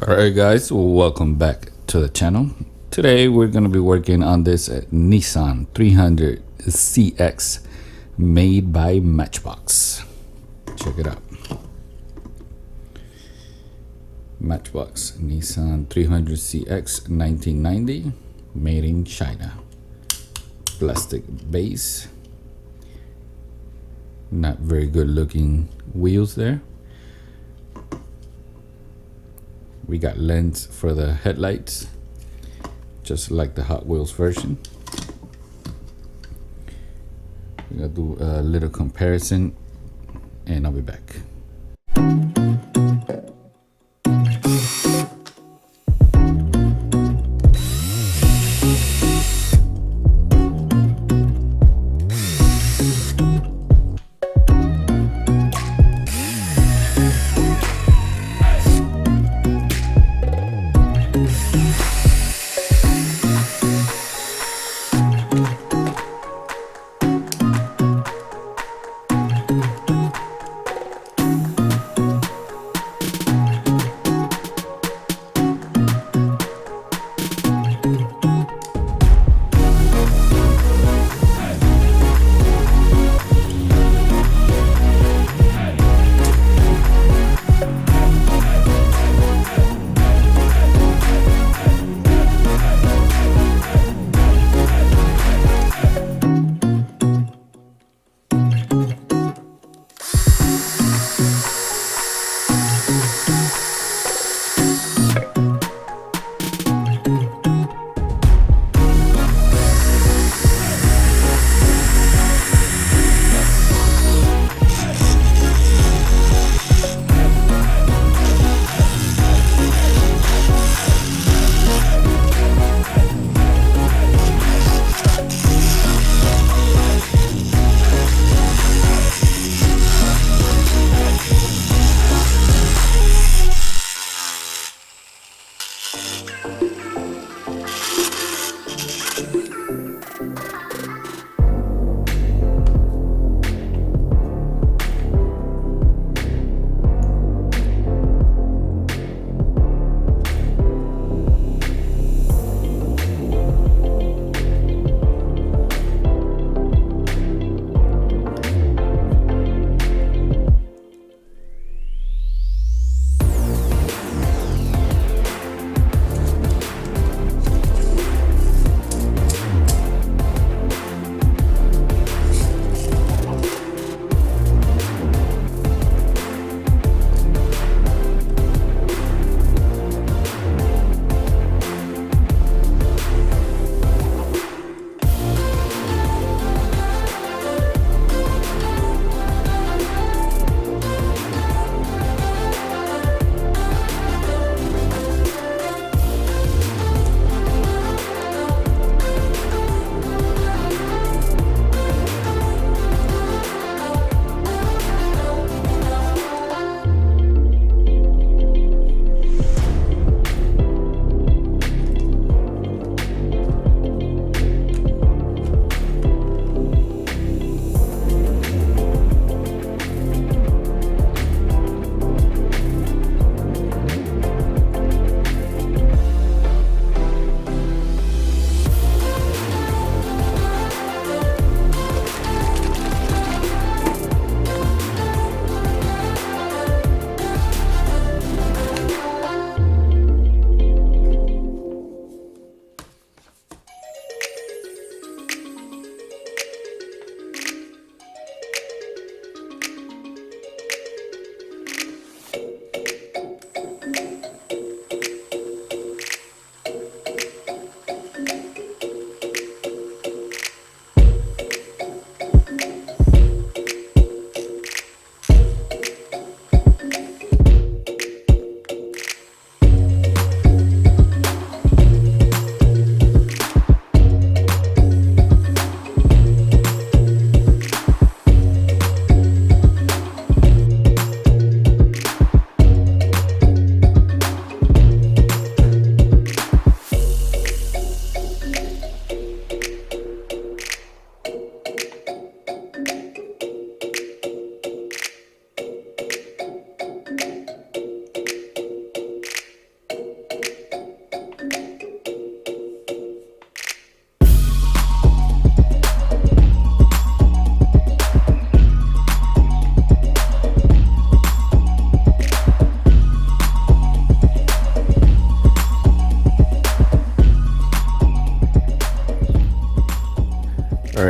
Alright guys, welcome back to the channel. Today we're going to be working on this Nissan 300 CX made by Matchbox. Check it out. Matchbox Nissan 300 CX 1990, made in China. Plastic base. Not very good looking wheels there. We got lens for the headlights, just like the Hot Wheels version. We're gonna do a little comparison and I'll be back.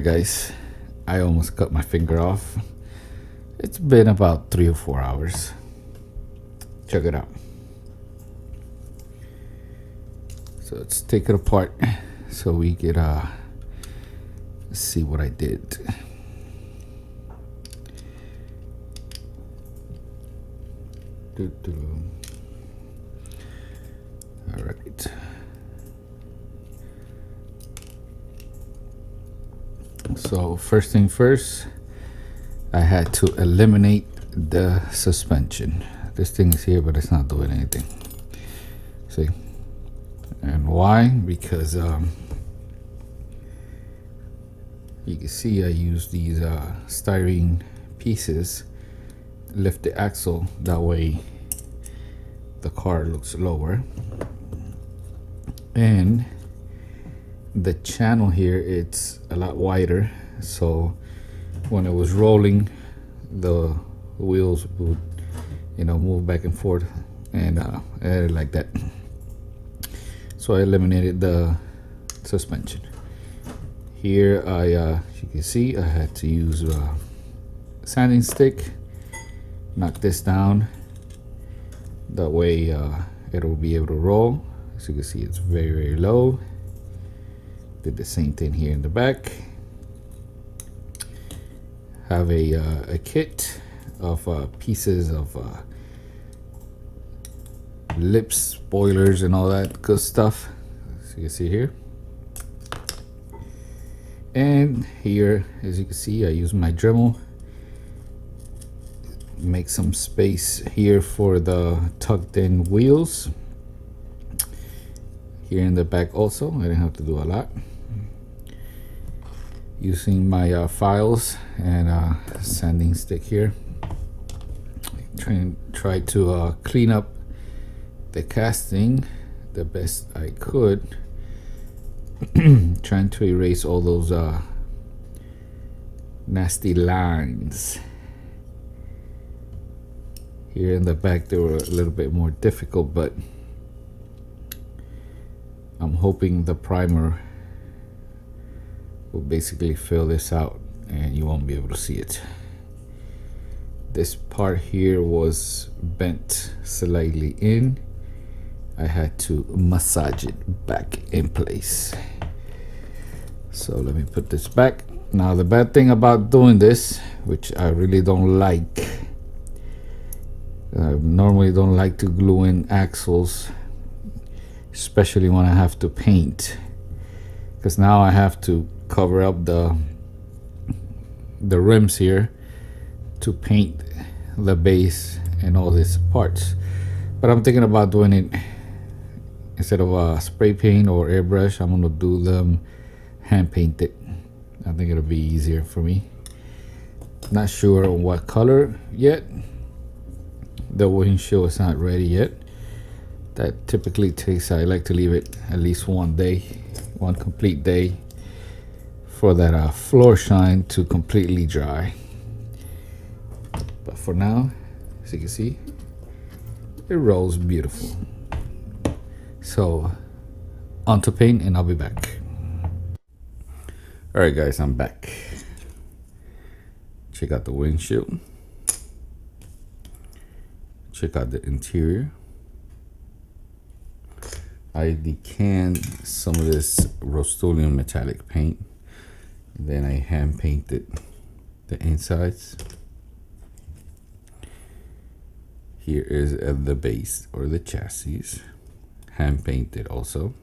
Alright guys, I almost cut my finger off. It's been about 3 or 4 hours. Check it out. So let's take it apart so we could see what I did. All right. So first thing first, I had to eliminate the suspension. This thing is here, but it's not doing anything. See? And why? Because you can see I use these styrene pieces, lift the axle, that way the car looks lower. And the channel here, it's a lot wider, so when it was rolling, the wheels would, you know, move back and forth, and like that. So I eliminated the suspension. Here as you can see, I had to use a sanding stick, knock this down, that way it will be able to roll. As you can see, it's very low. Did the same thing here in the back. Have a kit of pieces of lips, spoilers, and all that good stuff, as you can see here. And here, as you can see, I use my Dremel. Make some space here for the tucked in wheels. Here in the back also, I didn't have to do a lot. Using my files and sanding stick here. Try to clean up the casting the best I could. Trying to erase all those nasty lines. Here in the back they were a little bit more difficult, but I'm hoping the primer will basically fill this out and you won't be able to see it. This part here was bent slightly in. I had to massage it back in place. So let me put this back. Now the bad thing about doing this, which I really don't like, I normally don't like to glue in axles, especially when I have to paint, because now I have to cover up the rims here to paint the base and all these parts. But I'm thinking about doing it instead of spray paint or airbrush. I'm gonna do them hand painted. I think it'll be easier for me. Not sure on what color yet. The windshield is not ready yet. That typically takes, I like to leave it at least one day, one complete day, for that floor shine to completely dry. But for now, as you can see, it rolls beautiful. So on to paint and I'll be back. All right guys, I'm back. Check out the windshield. Check out the interior. I decanned some of this Rust-Oleum metallic paint. Then I hand painted the insides. Here is the base or the chassis. Hand painted also.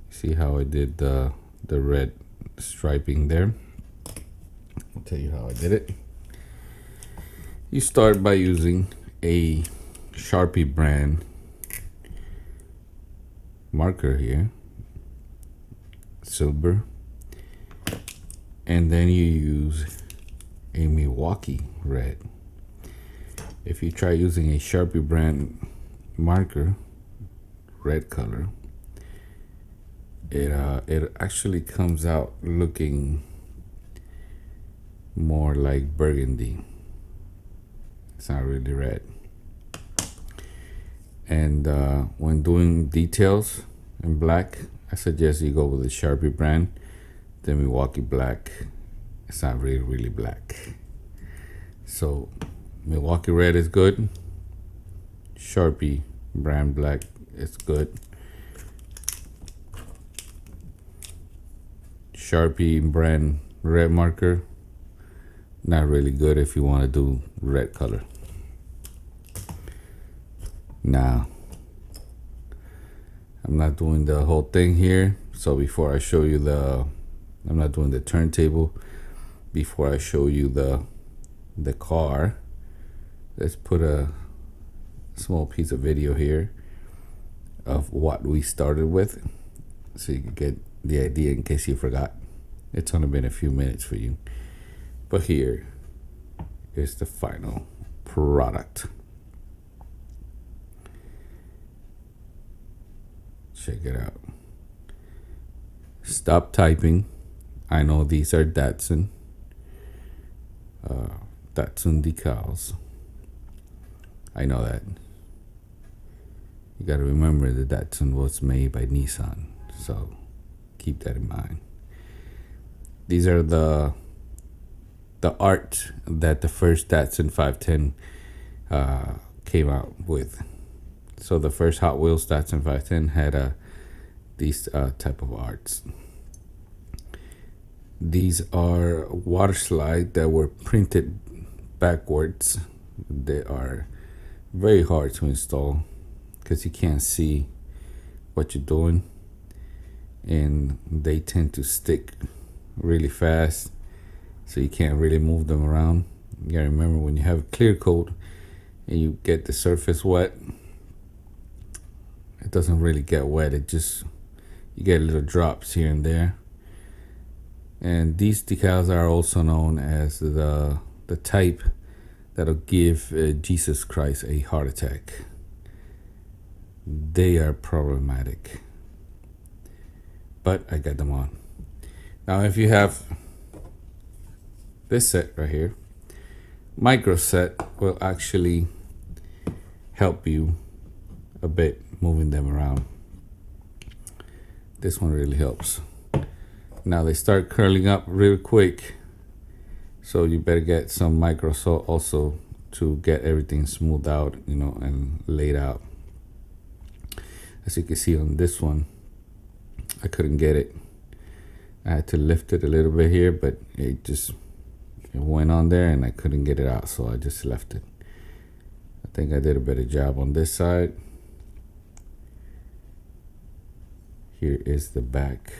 See how I did the red striping there? I'll tell you how I did it. You start by using a Sharpie brand marker here, silver, and then you use a Milwaukee red. If you try using a Sharpie brand marker, red color, it actually comes out looking more like burgundy. It's not really red. And when doing details in black, I suggest you go with the Sharpie brand. the Milwaukee black. It's not really black. So Milwaukee red is good. Sharpie brand black is good. Sharpie brand red marker, not really good if you want to do red color. Now, I'm not doing the whole thing here. So before I show you I'm not doing the turntable. Before I show you the car, let's put a small piece of video here of what we started with, so you can get the idea in case you forgot. It's only been a few minutes for you, but here is the final product. Check it out. Stop typing. I know these are Datsun decals. I know that. You got to remember that Datsun was made by Nissan, so keep that in mind. These are the art that the first Datsun 510 came out with. So the first Hot Wheels Datsun 510 had these type of arts. These are water slide that were printed backwards. They are very hard to install because you can't see what you're doing, and they tend to stick really fast, so you can't really move them around. You gotta remember, when you have a clear coat and you get the surface wet, it doesn't really get wet. It just, you get little drops here and there. And these decals are also known as the type that'll give Jesus Christ a heart attack. They are problematic, but I got them on. Now, if you have this set right here, micro set will actually help you a bit moving them around. This one really helps. Now they start curling up real quick, so you better get some micro saw also to get everything smoothed out, you know, and laid out. As you can see on this one, I couldn't get it. I had to lift it a little bit here, but it went on there and I couldn't get it out, so I just left it. I think I did a better job on this side. Here is the back.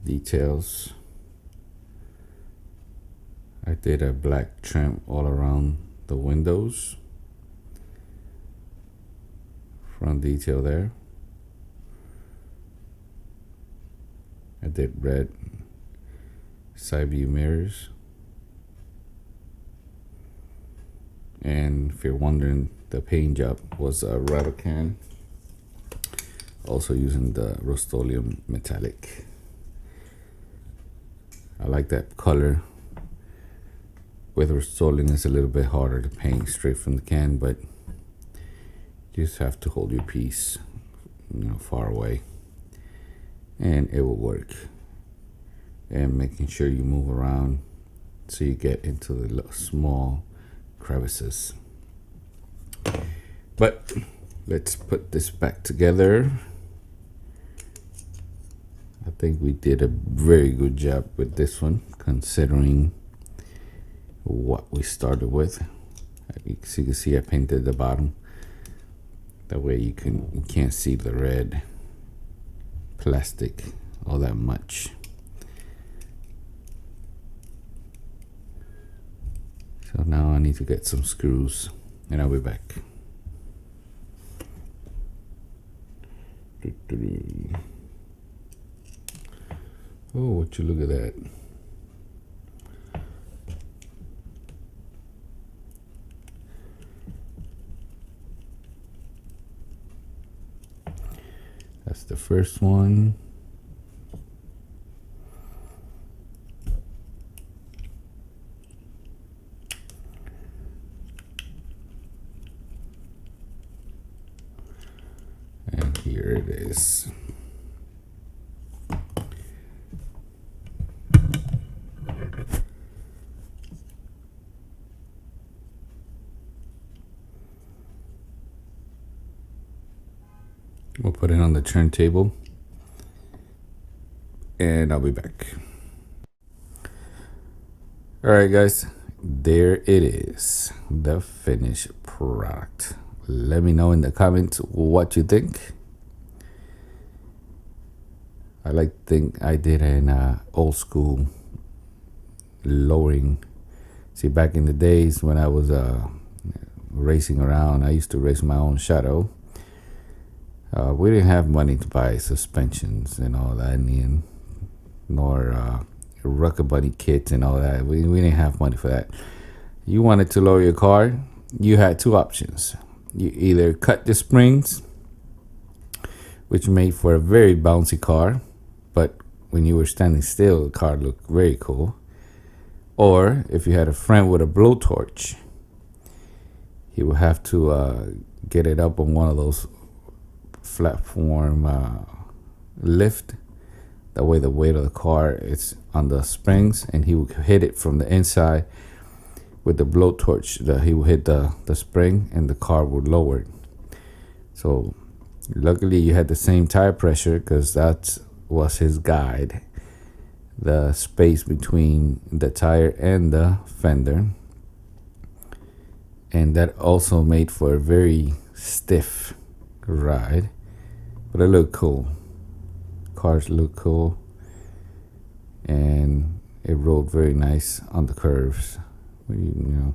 Details. I did a black trim all around the windows. Front detail there. I did red side view mirrors. And if you're wondering, the paint job was a rattle can, also using the Rust-Oleum metallic. I like that color. With Rust-Oleum, it's a little bit harder to paint straight from the can, but you just have to hold your piece, you know, far away, and it will work. And making sure you move around so you get into the small crevices. But let's put this back together. I think we did a very good job with this one, considering what we started with. You can see I painted the bottom. That way you can't see the red plastic all that much. So now I need to get some screws and I'll be back. Oh, would you look at that? That's the first one. And here this. We'll put it on the turntable and I'll be back. Alright guys, there it is, the finished product. Let me know in the comments what you think. I like to think I did an old school lowering. See, back in the days when I was racing around, I used to race my own shadow. We didn't have money to buy suspensions and all that, nor Rucker Bunny kits and all that. We didn't have money for that. You wanted to lower your car, you had two options. You either cut the springs, which made for a very bouncy car, but when you were standing still, the car looked very cool. Or if you had a friend with a blowtorch, he would have to get it up on one of those platform lift. That way the weight of the car is on the springs, and he would hit it from the inside with the blowtorch. He would hit the spring and the car would lower it. So luckily you had the same tire pressure, because that was his guide, the space between the tire and the fender. And that also made for a very stiff ride, but it looked cool. Cars look cool, and it rode very nice on the curves. You know,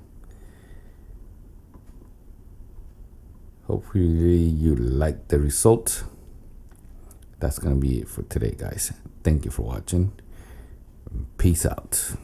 hopefully you like the result. That's gonna be it for today, guys. Thank you for watching. Peace out.